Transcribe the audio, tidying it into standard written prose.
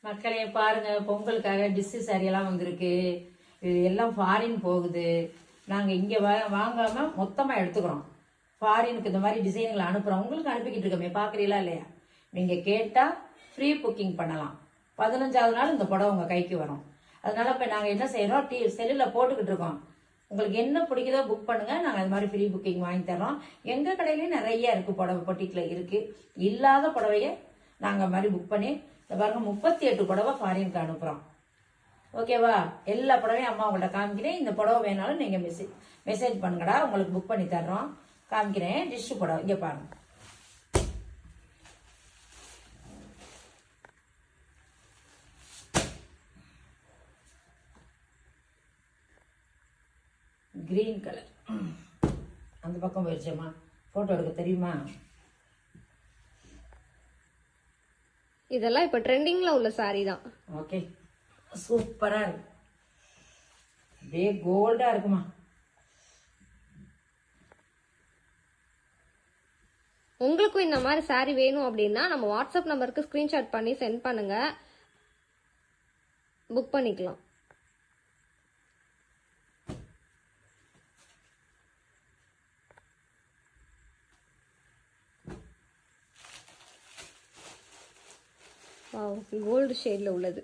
மக்களே பாருங்க, பொங்கலுக்காக டிஷ்ஷு சாரியெல்லாம் வந்திருக்கு. இது எல்லாம் ஃபாரின் போகுது. நாங்கள் இங்கே வாங்காமல் மொத்தமாக எடுத்துக்கிறோம். ஃபாரினுக்கு இந்த மாதிரி டிசைன்களை அனுப்புகிறோம். உங்களுக்கு அனுப்பிக்கிட்டு இருக்கோமே, பார்க்குறீங்களா இல்லையா? நீங்கள் கேட்டால் ஃப்ரீ புக்கிங் பண்ணலாம். 15வது நாள் இந்த புடவை உங்கள் கைக்கு வரும். அதனால இப்போ நாங்கள் என்ன செய்கிறோம், செல்லில் போட்டுக்கிட்டு இருக்கோம். உங்களுக்கு என்ன பிடிக்குதோ புக் பண்ணுங்கள். நாங்கள் அது மாதிரி ஃப்ரீ புக்கிங் வாங்கி தரோம். எங்கள் கடையிலையும் நிறைய இருக்குது, புடவை பொட்டிக்கில் இருக்குது. இல்லாத புடவையை நாங்கள் மாதிரி புக் பண்ணி இந்த பாருங்க 38 புடவை ஃபாரினுக்கு அனுப்புகிறோம். ஓகேவா? எல்லா புடவையும் அம்மா உங்கள்கிட்ட காமிக்கிறேன். இந்த புடவை வேணாலும் நீங்கள் மெசேஜ் பண்ணுங்கடா, உங்களுக்கு புக் பண்ணி தர்றோம். காமிக்கிறேன். டிஷ்ஷு புடவை இங்கே பாருங்க. Green colour. அந்த பக்கம் போயிடுச்சேம்மா, ஃபோட்டோ எடுக்க தெரியுமா? இதெல்லாம் இப்ப ட்ரெண்டிங்ல உள்ள சாரி தான். ஓகே, சூப்பரா இருக்கு. அப்படியே கோல்டா இருக்குமா. உங்களுக்கும் இந்த மாதிரி சாரி வேணும் அப்படின்னா நம்ம வாட்ஸ்அப் நம்பருக்கு ஸ்கிரீன்ஷாட் பண்ணி சென்ட் பண்ணுங்க, புக் பண்ணிக்கலாம். கோல்டு ஷேட்ல உள்ளது.